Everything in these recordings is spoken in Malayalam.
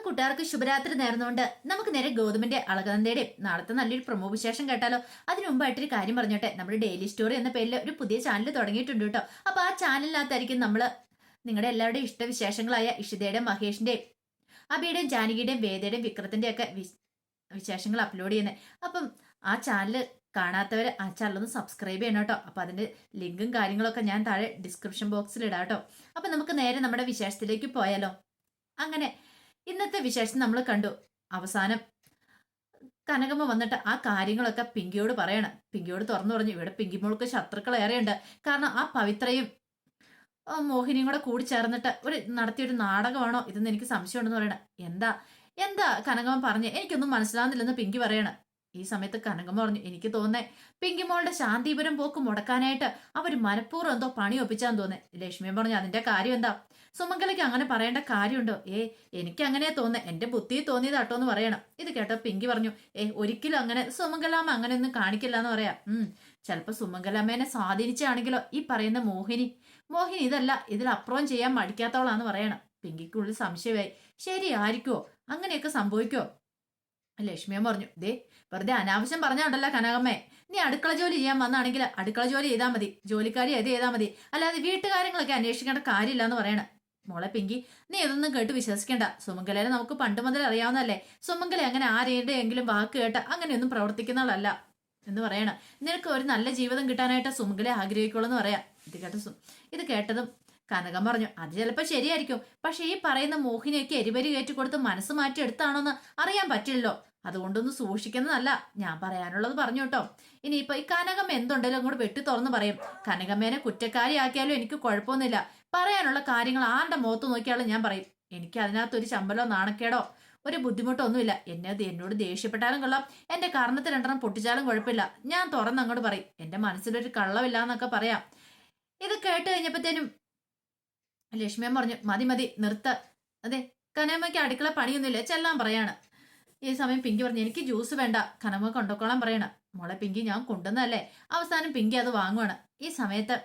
കൂട്ടുകാർക്ക് ശുഭരാത്രി നേർന്നുകൊണ്ട് നമുക്ക് നേരെ ഗൗതമിന്റെ അളകനന്ദയുടെ നാളത്തെ നല്ലൊരു പ്രൊമോ വിശേഷം കേട്ടാലോ. അതിനു മുമ്പായിട്ടൊരു കാര്യം പറഞ്ഞോട്ടെ, നമ്മുടെ ഡെയിലി സ്റ്റോറി എന്ന പേരിൽ ഒരു പുതിയ ചാനൽ തുടങ്ങിയിട്ടുണ്ട് കേട്ടോ. അപ്പൊ ആ ചാനലിനകത്തായിരിക്കും നമ്മള് നിങ്ങളുടെ എല്ലാവരുടെയും ഇഷ്ടവിശേഷങ്ങളായ ഇഷിതയുടെയും മഹേഷിന്റെയും അബിയുടെയും ജാനകിയുടെയും വേദയുടെയും വിക്രത്തിന്റെ ഒക്കെ വിശേഷങ്ങൾ അപ്ലോഡ് ചെയ്യുന്നത്. അപ്പം ആ ചാനൽ കാണാത്തവര് ആ ചാനൽ ഒന്ന് സബ്സ്ക്രൈബ് ചെയ്യണം കേട്ടോ. അപ്പൊ അതിന്റെ ലിങ്കും കാര്യങ്ങളൊക്കെ ഞാൻ താഴെ ഡിസ്ക്രിപ്ഷൻ ബോക്സിൽ ഇടാം കേട്ടോ. അപ്പൊ നമുക്ക് നേരെ നമ്മുടെ വിശേഷത്തിലേക്ക് പോയാലോ. അങ്ങനെ ഇന്നത്തെ വിശേഷം നമ്മൾ കണ്ടു. അവസാനം കനകമ്മ വന്നിട്ട് ആ കാര്യങ്ങളൊക്കെ പിങ്കിയോട് പറയണം. പിങ്കിയോട് തുറന്നു പറഞ്ഞു, ഇവിടെ പിങ്കിമോൾക്ക് ശത്രുക്കൾ ഏറെയുണ്ട്. കാരണം ആ പവിത്രയും മോഹിനിയും കൂടെ കൂടി ചേർന്നിട്ട് നടത്തിയൊരു നാടകമാണോ ഇതെന്ന് എനിക്ക് സംശയമുണ്ടെന്ന് പറയണം. എന്താ എന്താ കനകമ്മ പറഞ്ഞ് എനിക്കൊന്നും മനസ്സിലാവുന്നില്ലെന്ന് പിങ്കി പറയണം. ഈ സമയത്ത് കനകമ്മ പറഞ്ഞു, എനിക്ക് തോന്നേ പിങ്കിമോളുടെ ശാന്തിപുരം പോക്ക് മുടക്കാനായിട്ട് അവർ മനഃപൂർവ്വം എന്തോ പണി ഒപ്പിച്ചാന്ന് തോന്നേ. ലക്ഷ്മിയും പറഞ്ഞു, അതിന്റെ കാര്യം എന്താ? സുമംഗലയ്ക്ക് അങ്ങനെ പറയേണ്ട കാര്യമുണ്ടോ? എനിക്ക് അങ്ങനെ തോന്നേ, എന്റെ ബുദ്ധി തോന്നിയതാട്ടോ എന്ന് പറയണം. ഇത് കേട്ടോ പിങ്കി പറഞ്ഞു, ഒരിക്കലും അങ്ങനെ സുമംഗലാമ്മ അങ്ങനെയൊന്നും കാണിക്കില്ല എന്ന് പറയാം. ചിലപ്പോ സുമംഗലാമ്മേനെ സ്വാധീനിച്ചാണെങ്കിലോ ഈ പറയുന്ന മോഹിനി ഇതല്ല, ഇതിലപ്പുറം ചെയ്യാൻ മടിക്കാത്തവളാന്ന് പറയണം. പിങ്കിക്കുള്ളിൽ സംശയമായി. ശരിയായിരിക്കുമോ? അങ്ങനെയൊക്കെ സംഭവിക്കോ? ലക്ഷ്മിയമ്മ പറഞ്ഞു, വെറുതെ അനാവശ്യം പറഞ്ഞാണ്ടല്ലോ കനകമ്മേ. നീ അടുക്കള ജോലി ചെയ്യാൻ വന്നാണെങ്കിൽ അടുക്കള ജോലി ചെയ്താൽ മതി, ജോലിക്കാരി അത് ചെയ്താൽ മതി, അല്ലാതെ വീട്ടുകാര്യങ്ങളൊക്കെ അന്വേഷിക്കേണ്ട കാര്യമില്ല എന്ന് പറയണം. മോളെ പിങ്കി, നീ ഇതൊന്നും കേട്ട് വിശ്വസിക്കേണ്ട. സുമംഗലയെ നമുക്ക് പണ്ട് മുതൽ അറിയാവുന്നതല്ലേ. സുമംഗല അങ്ങനെ ആരെങ്കിലും വാക്ക് കേട്ട് അങ്ങനെയൊന്നും പ്രവർത്തിക്കുന്നവളല്ല എന്ന് പറയണം. നിനക്ക് ഒരു നല്ല ജീവിതം കിട്ടാനായിട്ട് സുമംഗലെ ആഗ്രഹിക്കുള്ളൂ എന്ന് പറയാം. ഇത് കേട്ടതും കനകം പറഞ്ഞു, അത് ചിലപ്പോൾ ശരിയായിരിക്കും. പക്ഷെ ഈ പറയുന്ന മോഹിനിയൊക്കെ എരിപരി കയറ്റിക്കൊടുത്ത് മനസ്സ് മാറ്റി എടുത്താണോന്ന് അറിയാൻ പറ്റില്ലല്ലോ. അതുകൊണ്ടൊന്ന് സൂക്ഷിക്കുന്നതല്ല. ഞാൻ പറയാനുള്ളത് പറഞ്ഞു കേട്ടോ. ഇനിയിപ്പൊ ഈ കനകം എന്തുണ്ടല്ലോ അങ്ങോട്ട് വെട്ടി തുറന്ന് പറയും. കനകമ്മേനെ കുറ്റക്കാരിയാക്കിയാലും എനിക്ക് കുഴപ്പമൊന്നുമില്ല. പറയാനുള്ള കാര്യങ്ങൾ ആരുടെ മുഖത്ത് നോക്കിയാലും ഞാൻ പറയും. എനിക്ക് അതിനകത്തൊരു ചമ്പലോ നാണക്കേടോ ഒരു ബുദ്ധിമുട്ടോ ഒന്നുമില്ല. എന്നോട് ദേഷ്യപ്പെട്ടാലും കൊള്ളാം, എന്റെ കാരണത്തിൽ രണ്ടെണ്ണം പൊട്ടിച്ചാലും കുഴപ്പമില്ല. ഞാൻ തുറന്നങ്ങോട്ട് പറയും. എന്റെ മനസ്സിലൊരു കള്ളമില്ല എന്നൊക്കെ പറയാം. ഇത് കേട്ട് കഴിഞ്ഞപ്പോഴത്തേനും ലക്ഷ്മിയമ്മ പറഞ്ഞു, മതി നിർത്ത. അതെ, കനമ്മയ്ക്ക് അടുക്കള പണിയൊന്നുമില്ല, ചെല്ലാൻ പറയാണ്. ഈ സമയം പിങ്കി പറഞ്ഞു, എനിക്ക് ജ്യൂസ് വേണ്ട, കനമ്മ കൊണ്ടുപോക്കോളാൻ പറയണം. മോളെ പിങ്കി, ഞാൻ കൊണ്ടുവന്നല്ലേ. അവസാനം പിങ്കി അത് വാങ്ങുവാണ്. ഈ സമയത്ത്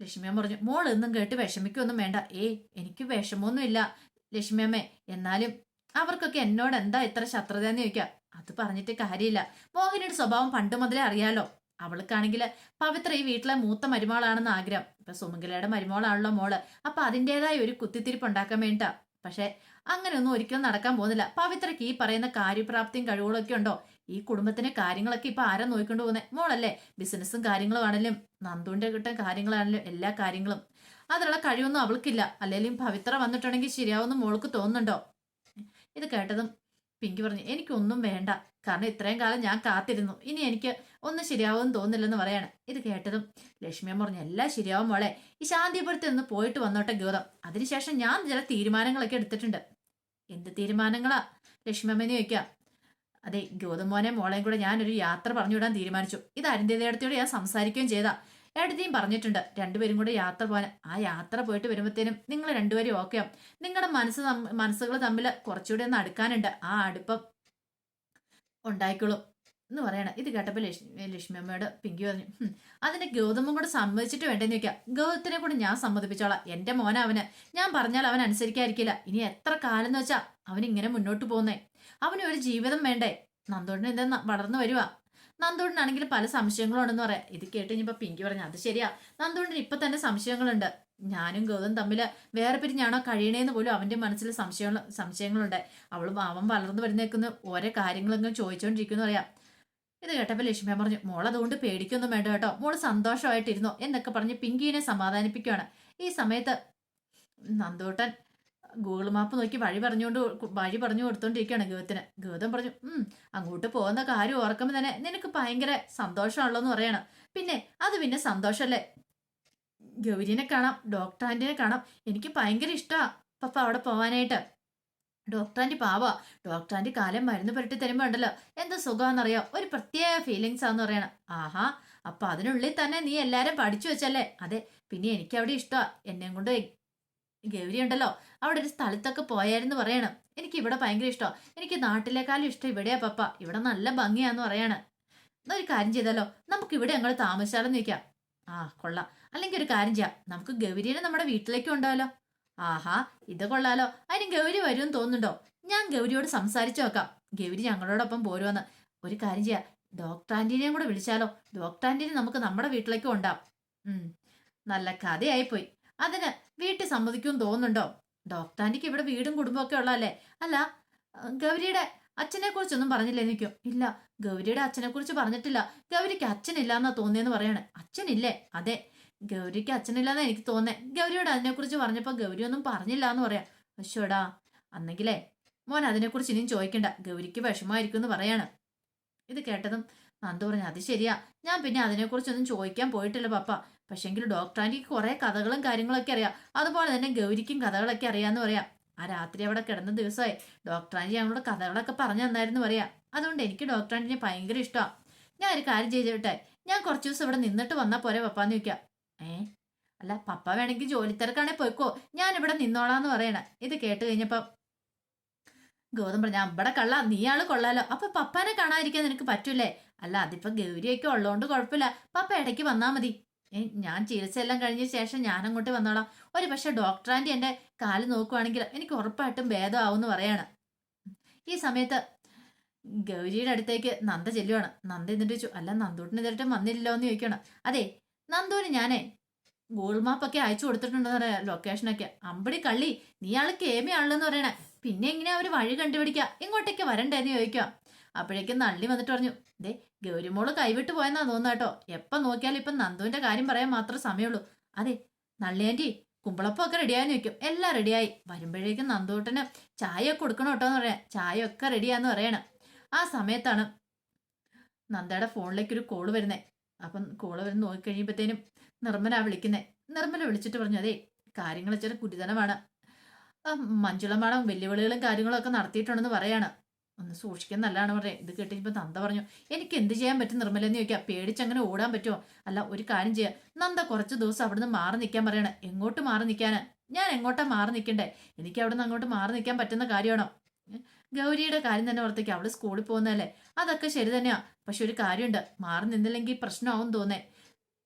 ലക്ഷ്മിയമ്മ പറഞ്ഞു, മോൾ എന്നും കേട്ട് വിഷമിക്കൊന്നും വേണ്ട. എനിക്ക് വിഷമമൊന്നുമില്ല ലക്ഷ്മിയമ്മേ. എന്നാലും അവർക്കൊക്കെ എന്നോട് എന്താ ഇത്ര ശത്രുതയെന്ന് ചോദിക്കാം. അത് പറഞ്ഞിട്ട് കാര്യമില്ല. മോഹിനിയുടെ സ്വഭാവം പണ്ട് മുതലേ അറിയാലോ. അവൾക്കാണെങ്കിൽ പവിത്ര ഈ വീട്ടിലെ മൂത്ത മരുമോളാണെന്ന് ആഗ്രഹം. ഇപ്പൊ സുമംഗലയുടെ മരുമോളാണല്ലോ മോള്. അപ്പൊ അതിൻ്റെതായ ഒരു കുത്തിത്തിരിപ്പ് ഉണ്ടാക്കാൻ വേണ്ടിട്ടാ. പക്ഷെ അങ്ങനെയൊന്നും ഒരിക്കലും നടക്കാൻ പോകുന്നില്ല. പവിത്രയ്ക്ക് ഈ പറയുന്ന കാര്യപ്രാപ്തിയും കഴിവുകളൊക്കെ ഉണ്ടോ? ഈ കുടുംബത്തിന്റെ കാര്യങ്ങളൊക്കെ ഇപ്പൊ ആരാ നോക്കിക്കൊണ്ട് പോകുന്നത്? മോളല്ലേ. ബിസിനസ്സും കാര്യങ്ങളും ആണെങ്കിലും നന്ദുവിന്റെ കിട്ടുന്ന കാര്യങ്ങളാണെങ്കിലും എല്ലാ കാര്യങ്ങളും അതിനുള്ള കഴിവൊന്നും അവൾക്കില്ല. അല്ലെങ്കിലും പവിത്ര വന്നിട്ടുണ്ടെങ്കിൽ ശരിയാവുമെന്ന് മോൾക്ക് തോന്നുന്നുണ്ടോ? ഇത് കേട്ടതും പിങ്കി പറഞ്ഞു, എനിക്കൊന്നും വേണ്ട. കാരണം ഇത്രയും കാലം ഞാൻ കാത്തിരുന്നു. ഇനി എനിക്ക് ഒന്നും ശരിയാവുമെന്ന് തോന്നില്ലെന്ന് പറയാണ്. ഇത് കേട്ടതും ലക്ഷ്മിയമ്മ പറഞ്ഞു, എല്ലാം ശരിയാവും മോളെ. ഈ ശാന്തിപുരത്ത് നിന്ന് പോയിട്ട് വന്നോട്ടെ ഗൗതം. അതിനുശേഷം ഞാൻ ചില തീരുമാനങ്ങളൊക്കെ എടുത്തിട്ടുണ്ട്. എന്ത് തീരുമാനങ്ങളാ ലക്ഷ്മിയമ്മേന്ന് ചോദിക്കാം. അതെ, ഗൗതം മോനെ മോളെയും കൂടെ ഞാനൊരു യാത്ര പറഞ്ഞുവിടാൻ തീരുമാനിച്ചു. ഇത് അരുന്ധതിയോട് ഞാൻ സംസാരിക്കുകയും ചെയ്താ. ഏടത്തെയും പറഞ്ഞിട്ടുണ്ട് രണ്ടുപേരും കൂടെ യാത്ര പോകാൻ. ആ യാത്ര പോയിട്ട് വരുമ്പോഴത്തേനും നിങ്ങൾ രണ്ടുപേരും ഓക്കെയാവും. നിങ്ങളുടെ മനസ്സുകൾ തമ്മിൽ കുറച്ചുകൂടി ഒന്ന് അടുക്കാനുണ്ട്. ആ അടുപ്പം ഉണ്ടായിക്കോളും എന്ന് പറയണം. ഇത് കേട്ടപ്പോൾ ലക്ഷ്മി അമ്മയോട് പിങ്കി പറഞ്ഞു, അതിന്റെ ഗൗതമും കൂടെ സമ്മതിച്ചിട്ട് വേണ്ടെന്ന് ചോദിക്കാം. ഗൗതത്തിനെ കൂടെ ഞാൻ സമ്മതിപ്പിച്ചോളാം. എന്റെ മോന അവന്. ഞാൻ പറഞ്ഞാൽ അവൻ അനുസരിക്കാതിരിക്കില്ല. ഇനി എത്ര കാലം എന്ന് വെച്ചാ അവൻ ഇങ്ങനെ മുന്നോട്ട് പോകുന്നേ. അവന് ഒരു ജീവിതം വേണ്ടേ. നന്ദോടിന് എന്താ വളർന്നു വരുവാ. നന്ദോടിനാണെങ്കിൽ പല സംശയങ്ങളും ഉണ്ടെന്ന് പറയാം. ഇത് കേട്ട് കഴിഞ്ഞപ്പോ പിങ്കി പറഞ്ഞു, അത് ശരിയാ, നന്ദോടിന് ഇപ്പൊ തന്നെ സംശയങ്ങളുണ്ട്. ഞാനും ഗൗതം തമ്മിൽ വേറെ പിരിഞ്ഞാണോ കഴിയണേന്ന് പോലും അവന്റെ മനസ്സിൽ സംശയങ്ങളുണ്ട്. അവൻ വളർന്നു വരുന്നേക്കുന്ന ഓരോ കാര്യങ്ങളൊന്നും ചോദിച്ചോണ്ടിരിക്കുന്നു പറയാം. ഇത് കേട്ടപ്പോൾ ലക്ഷ്മി പറഞ്ഞു, മോൾ അതുകൊണ്ട് പേടിക്കൊന്നും വേണ്ട കേട്ടോ, മോള് സന്തോഷമായിട്ടിരുന്നോ എന്നൊക്കെ പറഞ്ഞ് പിങ്കിനെ സമാധാനിപ്പിക്കുകയാണ്. ഈ സമയത്ത് നന്ദോട്ടൻ ഗൂഗിൾ മാപ്പ് നോക്കി വഴി പറഞ്ഞു കൊടുത്തോണ്ടിരിക്കുകയാണ് ഗൗതത്തിന്. ഗൗതം പറഞ്ഞു, അങ്ങോട്ട് പോകുന്ന കാര്യം ഓർക്കുമ്പോൾ തന്നെ നിനക്ക് ഭയങ്കര സന്തോഷമാണല്ലോ എന്ന് പറയണം. പിന്നെ അത് പിന്നെ സന്തോഷല്ലേ. ഗൗരിനെ കാണാം, ഡോക്ടർ ആന്റിനെ കാണാം. എനിക്ക് ഭയങ്കര ഇഷ്ടമാ പപ്പ അവിടെ പോവാനായിട്ട്. ഡോക്ടർ ആന്റി പാവാ. ഡോക്ടർ ആന്റി കാലം മരുന്ന് പുരട്ടി തരുമ്പോ ഉണ്ടല്ലോ എന്ത് സുഖമാണെന്നറിയോ, ഒരു പ്രത്യേക ഫീലിങ്സ് ആന്ന് പറയണം. ആഹാ, അപ്പൊ അതിനുള്ളിൽ തന്നെ നീ എല്ലാരും പഠിച്ചു വെച്ചല്ലേ. അതെ, പിന്നെ എനിക്ക് അവിടെ ഇഷ്ടമാ. എന്നെ കൊണ്ട് ഗൗരി ഉണ്ടല്ലോ അവിടെ ഒരു സ്ഥലത്തൊക്കെ പോയായിരുന്നു പറയണം. എനിക്ക് ഇവിടെ ഭയങ്കര ഇഷ്ടമാണ്. എനിക്ക് നാട്ടിലേക്കാളും ഇഷ്ടം ഇവിടെയാ പപ്പ. ഇവിടെ നല്ല ഭംഗിയാന്ന് പറയാണ്. ഒരു കാര്യം ചെയ്താലോ, നമുക്ക് ഇവിടെ ഞങ്ങൾ താമസിച്ചാലെന്ന് ചോദിക്കാം. കൊള്ളാം. അല്ലെങ്കിൽ ഒരു കാര്യം ചെയ്യാം, നമുക്ക് ഗൗരിനെ നമ്മുടെ വീട്ടിലേക്ക് ഉണ്ടാവല്ലോ. ആഹാ, ഇത് കൊള്ളാലോ. അതിന് ഗൗരി വരുമെന്ന് തോന്നുന്നുണ്ടോ? ഞാൻ ഗൗരിയോട് സംസാരിച്ചു നോക്കാം. ഗൗരി ഞങ്ങളോടൊപ്പം പോരുമെന്ന്. ഒരു കാര്യം ചെയ്യാം, ഡോക്ടർ ആന്റീനെയും കൂടെ വിളിച്ചാലോ? ഡോക്ടർ ആന്റീനെ നമുക്ക് നമ്മുടെ വീട്ടിലേക്ക് കൊണ്ടാം. ഉം നല്ല കഥയായിപ്പോയി. അതിന് വീട്ടിൽ സമ്മതിക്കുമെന്ന് തോന്നുന്നുണ്ടോ? ഡോക്ടർ ആന്റിക്ക് ഇവിടെ വീടും കുടുംബവും ഒക്കെ ഉള്ളതല്ലേ? അല്ല, ഗൗരിയുടെ അച്ഛനെ കുറിച്ചൊന്നും പറഞ്ഞില്ല എനിക്കോ? ഇല്ല, ഗൗരിയുടെ അച്ഛനെ കുറിച്ച് പറഞ്ഞിട്ടില്ല. ഗൗരിക്ക് അച്ഛനില്ലാന്നാ തോന്നിയെന്ന് പറയാണ്. അച്ഛനില്ലേ? അതെ, ഗൗരിക്ക് അച്ഛനില്ലാന്നാ എനിക്ക് തോന്നേ. ഗൗരിയോട് അതിനെക്കുറിച്ച് പറഞ്ഞപ്പോ ഗൗരി ഒന്നും പറഞ്ഞില്ല എന്ന് പറയാം. അശ്വടാ, അന്നെങ്കിലേ മോൻ അതിനെക്കുറിച്ച് ഇനിയും ചോദിക്കണ്ട. ഗൗരിക്ക് വിഷമമായിരിക്കും എന്ന് പറയാണ്. ഇത് കേട്ടതും നന്ദു പറഞ്ഞു, അത് ശരിയാ, ഞാൻ പിന്നെ അതിനെക്കുറിച്ചൊന്നും ചോദിക്കാൻ പോയിട്ടില്ല പപ്പ. പക്ഷെങ്കിൽ ഡോക്ടർ ആന്റിക്ക് കുറെ കഥകളും കാര്യങ്ങളൊക്കെ അറിയാം. അതുപോലെ തന്നെ ഗൗരിക്കും കഥകളൊക്കെ അറിയാന്ന് പറയാം. ആ രാത്രി അവിടെ കിടന്ന ദിവസമായി ഡോക്ടർ ആന്റി ഞങ്ങളോട് കഥകളൊക്കെ പറഞ്ഞു തന്നായിരുന്നു പറയാം. അതുകൊണ്ട് എനിക്ക് ഡോക്ടർ ആന്റിനെ ഭയങ്കര ഇഷ്ടമാണ്. ഞാൻ ഒരു കാര്യം ചെയ്തോട്ടെ, ഞാൻ കുറച്ച് ദിവസം ഇവിടെ നിന്നിട്ട് വന്നാൽ പോരെ പപ്പാന്ന് ചോദിക്കാം. അല്ല, പപ്പ വേണമെങ്കിൽ ജോലി തിരക്കാണെ പോയിക്കോ, ഞാൻ ഇവിടെ നിന്നോളാന്ന് പറയണ. ഇത് കേട്ട് കഴിഞ്ഞപ്പോ ഗൗതം പറഞ്ഞ, അമ്പടെ കള്ള, നീ ആള് കൊള്ളാലോ. അപ്പൊ പപ്പാനെ കാണാതിരിക്കാൻ നിനക്ക് പറ്റൂലേ? അല്ല, അതിപ്പോ ഗൗരിയൊക്കെ ഉള്ളതുകൊണ്ട് കുഴപ്പമില്ല, പപ്പ ഇടയ്ക്ക് വന്നാ മതി. ഞാൻ ചികിത്സ എല്ലാം കഴിഞ്ഞ ശേഷം ഞാൻ അങ്ങോട്ട് വന്നോളാം. ഒരു പക്ഷെ ഡോക്ടർ ആന്റി എന്റെ കാല് നോക്കുവാണെങ്കിൽ എനിക്ക് ഉറപ്പായിട്ടും ഭേദമാവും പറയാണ്. ഈ സമയത്ത് ഗൗരിയുടെ അടുത്തേക്ക് നന്ദ ചെല്ലുവാണ്. നന്ദ എന്നിട്ട് ചോദിച്ചു, അല്ല നന്ദൂട്ടിന് ഇതായിട്ട് വന്നില്ലല്ലോ എന്ന് ചോദിക്കണം. അതെ, നന്ദൂന് ഞാനേ ഗൂഗിൾ മാപ്പൊക്കെ അയച്ചു കൊടുത്തിട്ടുണ്ടെന്ന് പറയാം, ലൊക്കേഷനൊക്കെ. അമ്പടി കള്ളി, നീ ആള് കേമയാണല്ലോ പറയണേ. പിന്നെ എങ്ങനെയാ അവര് വഴി കണ്ടുപിടിക്കുക, ഇങ്ങോട്ടേക്ക് വരണ്ടേന്ന് ചോദിക്കാം. അപ്പോഴേക്കും നള്ളി വന്നിട്ട് പറഞ്ഞു, ദേ ഗൗരിമോള് കൈവിട്ട് പോയെന്നാ തോന്നുന്നു കേട്ടോ. എപ്പം നോക്കിയാലും ഇപ്പം നന്ദുവിന്റെ കാര്യം പറയാൻ മാത്രമേ സമയമുള്ളൂ. അതെ, നള്ളി ആന്റി കുമ്പളപ്പൊക്കെ റെഡിയായെന്ന് ചോദിക്കും. എല്ലാം റെഡിയായി. വരുമ്പോഴേക്കും നന്ദൂട്ടന് ചായ ഒക്കെ കൊടുക്കണം കേട്ടോ എന്ന് പറയാം. ചായ ഒക്കെ റെഡിയാന്ന് പറയണം. ആ സമയത്താണ് നന്ദയുടെ ഫോണിലേക്ക് ഒരു കോള് വരുന്നേ. അപ്പം കോള് വരുന്ന നോക്കിക്കഴിയുമ്പോഴത്തേനും നിർമ്മല വിളിക്കുന്നേ. നിർമ്മല വിളിച്ചിട്ട് പറഞ്ഞു, അതെ കാര്യങ്ങൾ ഇച്ചിരി ഗുരുതരമാണ്. മഞ്ജുള മാഡം വെല്ലുവിളികളും കാര്യങ്ങളും ഒക്കെ നടത്തിയിട്ടുണ്ടെന്ന് പറയാണ്. ഒന്ന് സൂക്ഷിക്കാൻ നല്ലതാണ് പറയാം. ഇത് കേട്ടിപ്പോ നന്ദ പറഞ്ഞു, എനിക്ക് എന്ത് ചെയ്യാൻ പറ്റും നിർമ്മല എന്ന് ചോദിക്കാം. പേടിച്ചങ്ങനെ ഓടാൻ പറ്റുമോ? അല്ല, ഒരു കാര്യം ചെയ്യാം, നന്ദ കുറച്ച് ദിവസം അവിടുന്ന് മാറി നിൽക്കാൻ പറയണേ. എങ്ങോട്ട് മാറി നിൽക്കാന്? ഞാൻ എങ്ങോട്ടാ മാറി നിൽക്കണ്ടേ? എനിക്ക് അവിടുന്ന് അങ്ങോട്ട് മാറി നിൽക്കാൻ പറ്റുന്ന കാര്യമാണോ? ഗൗരിയുടെ കാര്യം തന്നെ ഓർത്തേക്ക്, അവള് സ്കൂളിൽ പോകുന്നതല്ലേ, അതൊക്കെ ശരി തന്നെയാ. പക്ഷെ ഒരു കാര്യമുണ്ട്, മാറി നിന്നില്ലെങ്കിൽ പ്രശ്നമാവും തോന്നേ.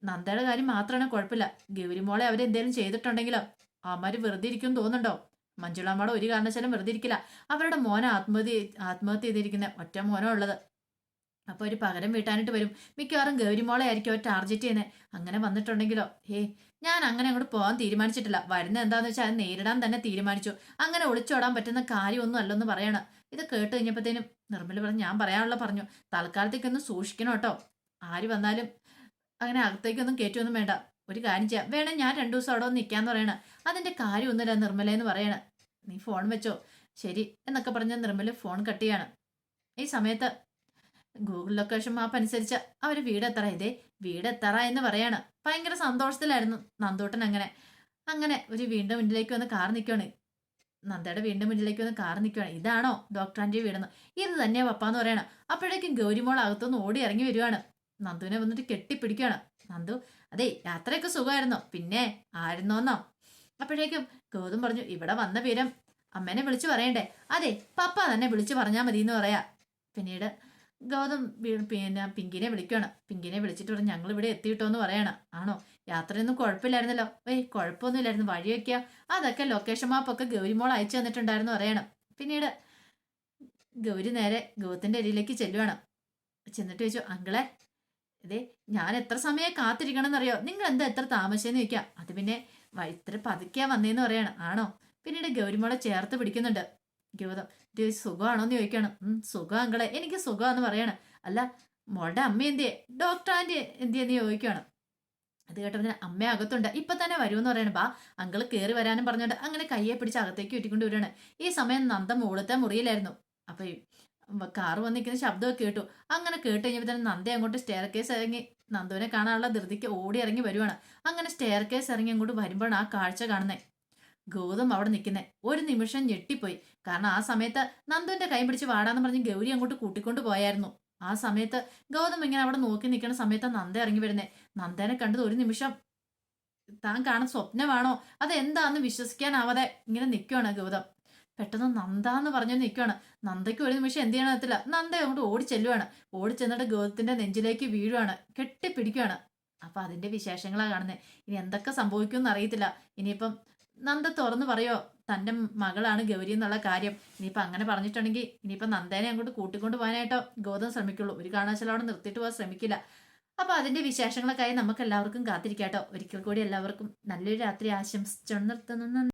നന്ദയുടെ കാര്യം മാത്രമാണ് കുഴപ്പമില്ല. ഗൗരി മോളെ അവരെന്തേലും ചെയ്തിട്ടുണ്ടെങ്കിലോ അവന്മാര് വെറുതെ ഇരിക്കും തോന്നുന്നുണ്ടോ? മഞ്ജുളാമ്മയുടെ ഒരു കാരണവശാലും വെറുതെ ഇരിക്കില്ല. അവരുടെ മോനെ ആത്മഹത്യ ചെയ്തിരിക്കുന്ന ഒറ്റ മോനോ ഉള്ളത്. അപ്പൊ ഒരു പകരം വീട്ടാനായിട്ട് വരും. മിക്കവാറും ഗൗരിമോളെ ആയിരിക്കും അവർ ടാർഗറ്റ് ചെയ്യുന്നത്. അങ്ങനെ വന്നിട്ടുണ്ടെങ്കിലോ, ഞാൻ അങ്ങനെ അങ്ങോട്ട് പോകാൻ തീരുമാനിച്ചിട്ടില്ല. വരുന്ന എന്താന്ന് വെച്ചാൽ അത് നേരിടാൻ തന്നെ തീരുമാനിച്ചു. അങ്ങനെ ഒളിച്ചോടാൻ പറ്റുന്ന കാര്യമൊന്നും അല്ലെന്ന് പറയണം. ഇത് കേട്ട് കഴിഞ്ഞപ്പോഴത്തേനും നിർമ്മല പറഞ്ഞു, ഞാൻ പറയാനുള്ള പറഞ്ഞു, തൽക്കാലത്തേക്കൊന്ന് സൂക്ഷിക്കണം കേട്ടോ. ആര് വന്നാലും അങ്ങനെ അകത്തേക്കൊന്നും കയറ്റൊന്നും വേണ്ട. ഒരു കാര്യം ചെയ്യാം, വേണം ഞാൻ 2 ദിവസം അവിടെ ഒന്ന് നിൽക്കാന്ന് പറയണ. അതിന്റെ കാര്യമൊന്നുമില്ല നിർമ്മലെന്ന് പറയണ. നീ ഫോൺ വെച്ചോ. ശരി എന്നൊക്കെ പറഞ്ഞ നിർമ്മല ഫോൺ കട്ട് ചെയ്യാണ്. ഈ സമയത്ത് ഗൂഗിൾ ലൊക്കേഷൻ മാപ്പ് അനുസരിച്ച് അവര് വീടെത്തറ, ഇതേ വീടെത്തറ എന്ന് പറയാണ്. ഭയങ്കര സന്തോഷത്തിലായിരുന്നു നന്ദൂട്ടൻ. അങ്ങനെ ഒരു വീടിന്റെ മുന്നിലേക്ക് വന്ന് കാർ നിൽക്കുകയാണ്. നന്ദയുടെ വീടിന്റെ മുന്നിലേക്ക് വന്ന് കാർ നിൽക്കുകയാണ്. ഇതാണോ ഡോക്ടർ ആന്റി വീടെന്ന്? ഇത് തന്നെയാ പപ്പാന്ന് പറയണം. അപ്പോഴേക്കും ഗൗരിമോൾ അകത്തുനിന്ന് ഓടി ഇറങ്ങി വരുവാണ്. നന്ദുവിനെ വന്നിട്ട് കെട്ടിപ്പിടിക്കുകയാണ്. നന്ദു, അതെ യാത്രയൊക്കെ സുഖമായിരുന്നോ? പിന്നെ ആയിരുന്നോന്നോ? അപ്പോഴേക്കും ഗൗതം പറഞ്ഞു, ഇവിടെ വന്ന വിവരം അമ്മേനെ വിളിച്ചു പറയണ്ടേ? അതെ, പപ്പ തന്നെ വിളിച്ചു പറഞ്ഞാൽ മതി എന്ന് പറയാ. പിന്നീട് ഗൗതം പിന്നെ പിങ്കിനെ വിളിക്കുകയാണ്. പിങ്കിനെ വിളിച്ചിട്ട് പറഞ്ഞു, ഞങ്ങൾ ഇവിടെ എത്തിയിട്ടോ എന്ന് പറയാണ്. ആണോ? യാത്രയൊന്നും കുഴപ്പമില്ലായിരുന്നല്ലോ? കുഴപ്പമൊന്നുമില്ലായിരുന്നു. വഴിയൊക്കെയാ, അതൊക്കെ ലൊക്കേഷൻ മാപ്പൊക്കെ ഗൗരിമോൾ അയച്ചു തന്നിട്ടുണ്ടായിരുന്നു പറയണം. പിന്നീട് ഗൗരി നേരെ ഗൗതത്തിന്റെ അരിയിലേക്ക് ചെല്ലുവാണ്. ചെന്നിട്ട് ചോദിച്ചു, അങ്കിളെ ഇതേ ഞാൻ എത്ര സമയം കാത്തിരിക്കണം എന്നറിയോ? നിങ്ങൾ എന്താ എത്ര താമസിച്ചെന്ന് ചോദിക്കാം. അത് പിന്നെ ഇത്ര പതുക്കിയാ വന്നേന്ന് പറയാണ്. ആണോ? പിന്നീട് ഗൗരിമോളെ ചേർത്ത് പിടിക്കുന്നുണ്ട് ഗൗതം. സുഖമാണോ എന്ന് ചോദിക്കണം. സുഖം അങ്കളെ, എനിക്ക് സുഖമാന്ന് പറയണം. അല്ല, മോളുടെ അമ്മ എന്തിയെ, ഡോക്ടർ ആന്റി എന്തിയെന്ന് ചോദിക്കുകയാണ്. അത് കേട്ടപ്പോൾ അമ്മ അകത്തുണ്ട്, ഇപ്പൊ തന്നെ വരുമെന്ന് പറയണം. ബാ അങ്കിള് കയറി വരാനും പറഞ്ഞോണ്ട് അങ്ങനെ കയ്യെ പിടിച്ച് അകത്തേക്ക് ഇട്ടിക്കൊണ്ട് വരികയാണ്. ഈ സമയം നന്ദ മുകളിലത്തെ മുറിയിലായിരുന്നു. അപ്പൊ കാറ് വന്നിരിക്കുന്ന ശബ്ദമൊക്കെ കേട്ടു. അങ്ങനെ കേട്ട് കഴിഞ്ഞപ്പോൾ തന്നെ നന്ദ അങ്ങോട്ട് സ്റ്റെയർ കേസ് ഇറങ്ങി നന്ദുവിനെ കാണാനുള്ള ധൃതിക്ക് ഓടി ഇറങ്ങി വരുവാണ്. അങ്ങനെ സ്റ്റെയർ കേസ് ഇറങ്ങി അങ്ങോട്ട് വരുമ്പോഴാണ് ആ കാഴ്ച കാണുന്നേ. ഗൗതം അവിടെ നിൽക്കുന്നേ. ഒരു നിമിഷം ഞെട്ടിപ്പോയി. കാരണം ആ സമയത്ത് നന്ദുവിന്റെ കൈ പിടിച്ച് വാടാന്ന് പറഞ്ഞ് ഗൗരി അങ്ങോട്ട് കൂട്ടിക്കൊണ്ട് പോയായിരുന്നു. ആ സമയത്ത് ഗൗതം ഇങ്ങനെ അവിടെ നോക്കി നിൽക്കുന്ന സമയത്ത് നന്ദ ഇറങ്ങി വരുന്നേ. നന്ദനെ കണ്ടത് ഒരു നിമിഷം താൻ കാണുന്ന സ്വപ്നമാണോ അതെന്താന്ന് വിശ്വസിക്കാനാവാതെ ഇങ്ങനെ നിൽക്കുവാണ് ഗൗതം. പെട്ടെന്ന് നന്ദ എന്ന് പറഞ്ഞു നിൽക്കുവാണ്. നന്ദയ്ക്ക് ഒരു നിമിഷം എന്ത് ചെയ്യണത്തില്ല. നന്ദ അങ്ങോട്ട് ഓടിച്ചെല്ലുവാണ്. ഓടിച്ചെന്നിട്ട് ഗൗതത്തിന്റെ നെഞ്ചിലേക്ക് വീഴുവാണ്, കെട്ടിപ്പിടിക്കുവാണ്. അപ്പൊ അതിന്റെ വിശേഷങ്ങളാണ് കാണുന്നത്. ഇനി എന്തൊക്കെ സംഭവിക്കുമെന്ന് അറിയത്തില്ല. ഇനിയിപ്പം നന്ദ തുറന്നു പറയോ തന്റെ മകളാണ് ഗൗരി എന്നുള്ള കാര്യം. ഇനിയിപ്പൊ അങ്ങനെ പറഞ്ഞിട്ടുണ്ടെങ്കിൽ ഇനിയിപ്പൊ നന്ദേനെ അങ്ങോട്ട് കൂട്ടിക്കൊണ്ട് പോകാനായിട്ടോ ഗൗതം ശ്രമിക്കുള്ളൂ. ഒരു കാരണവശാലും അവിടെ നിർത്തിയിട്ട് പോകാൻ ശ്രമിക്കില്ല. അപ്പൊ അതിന്റെ വിശേഷങ്ങളൊക്കെ ആയി നമുക്ക് എല്ലാവർക്കും കാത്തിരിക്കാട്ടോ. ഒരിക്കൽ കൂടി എല്ലാവർക്കും നല്ലൊരു രാത്രി ആശംസിച്ചു നിർത്തുന്നു.